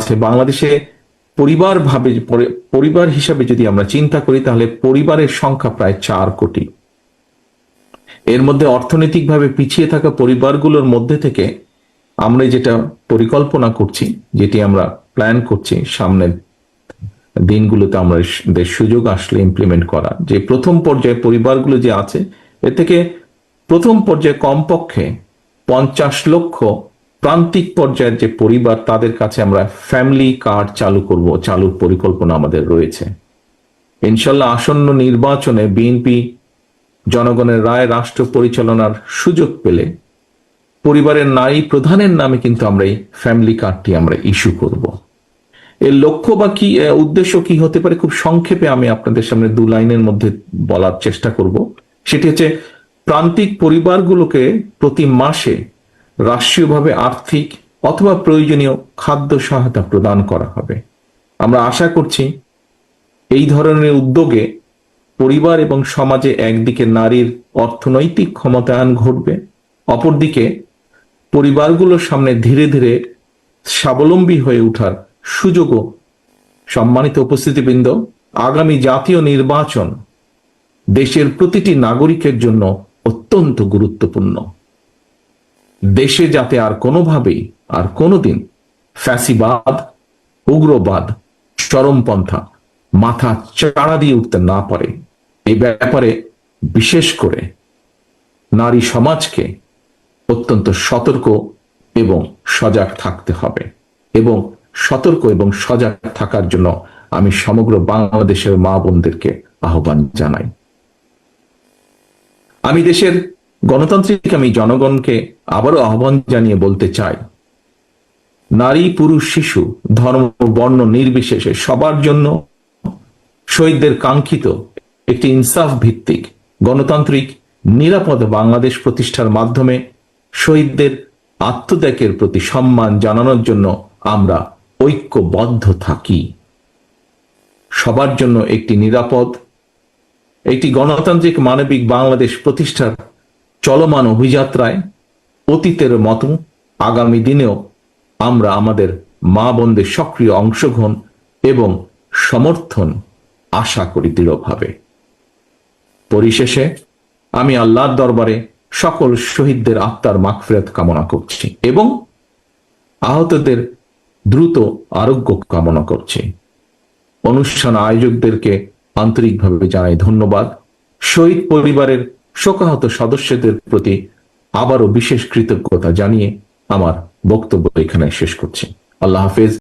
আছে বাংলাদেশে পরিবার হিসাবে যদি আমরা চিন্তা করি, তাহলে পরিবারের সংখ্যা প্রায় 4 কোটি। এর মধ্যে অর্থনৈতিকভাবে পিছিয়ে থাকা পরিবারগুলোর মধ্যে থেকে আমরা যেটা পরিকল্পনা করছি, যেটি আমরা প্ল্যান করছি সামনের দিনগুলোতে আমরা সুযোগ আসলে ইমপ্লিমেন্ট করা, যে প্রথম পর্যায়ে পরিবারগুলো যে আছে এর থেকে প্রথম পর্যায়ে কমপক্ষে 50 লক্ষ প্রান্তিক পর্যায়ের যে পরিবার, তাদের কাছে আমরা ফ্যামিলি কার্ড চালুর পরিকল্পনা আমাদের রয়েছে। ইনশাল্লাহ আসন্ন নির্বাচনে বিএনপি জনগণের রায় রাষ্ট্র পরিচালনার সুযোগ পেলে পরিবারের নারী প্রধানের নামে কিন্তু আমরা এই ফ্যামিলি কার্ডটি আমরা ইস্যু করব। এর লক্ষ্য বা কি উদ্দেশ্য কি হতে পারে, খুব সংক্ষেপে আমি আপনাদের সামনে 2 লাইনের মধ্যে বলার চেষ্টা করব। সেটি হচ্ছে, প্রান্তিক পরিবারগুলোকে প্রতি মাসে রাষ্ট্রীয়ভাবে আর্থিক অথবা প্রয়োজনীয় খাদ্য সহায়তা প্রদান করা হবে। আমরা আশা করছি এই ধরনের উদ্যোগে পরিবার এবং সমাজে একদিকে নারীর অর্থনৈতিক ক্ষমতায়ন ঘটবে, অপরদিকে পরিবারগুলোর সামনে ধীরে ধীরে স্বাবলম্বী হয়ে ওঠার সুযোগও। সম্মানিত উপস্থিতিবৃন্দ, আগামী জাতীয় নির্বাচন দেশের প্রতিটি নাগরিকের জন্য অত্যন্ত গুরুত্বপূর্ণ। দেশে যাতে আর কোনোভাবেই আর কোনোদিন ফ্যাসিবাদ, উগ্রবাদ, চরমপন্থা মাথা চাড়া দিয়ে উঠতে না পারে, এই ব্যাপারে বিশেষ করে নারী সমাজকে অত্যন্ত সতর্ক এবং সজাগ থাকতে হবে। এবং সতর্ক এবং সজাগ থাকার জন্য আমি সমগ্র বাংলাদেশের মা বোনদেরকে আহ্বান জানাই। আমি দেশের গণতান্ত্রিক জনগণকে আবারও আহ্বান জানিয়ে বলতে চাই, নারী পুরুষ শিশু ধর্ম বর্ণ নির্বিশেষে সবার জন্য শহীদদের কাঙ্ক্ষিত একটি ইনসাফ ভিত্তিক গণতান্ত্রিক নিরাপদ বাংলাদেশ প্রতিষ্ঠার মাধ্যমে শহীদদের আত্মত্যাগের প্রতি সম্মান জানানোর জন্য আমরা ঐক্যবদ্ধ থাকি। সবার জন্য একটি নিরাপদ, একটি গণতান্ত্রিক মানবিক বাংলাদেশ প্রতিষ্ঠার চলমান অভিযাত্রায় অতীতের মতো আগামী দিনেও আমরা আমাদের মা বোনদের সক্রিয় অংশগ্রহণ এবং সমর্থন আশা করি দৃঢ়ভাবে। পরিশেষে আমি আল্লাহর দরবারে সকল শহীদদের আত্মার মাগফিরাত কামনা করছি এবং আহতদের দ্রুত আরোগ্য কামনা করছি। অনুষ্ঠান আয়োজকদেরকে আন্তরিকভাবে জানাই ধন্যবাদ। শহীদ পরিবারের শোকাহত সদস্যদের প্রতি আবারও বিশেষ কৃতজ্ঞতা জানিয়ে আমার বক্তব্য এখানে শেষ করছি। আল্লাহ হাফেজ।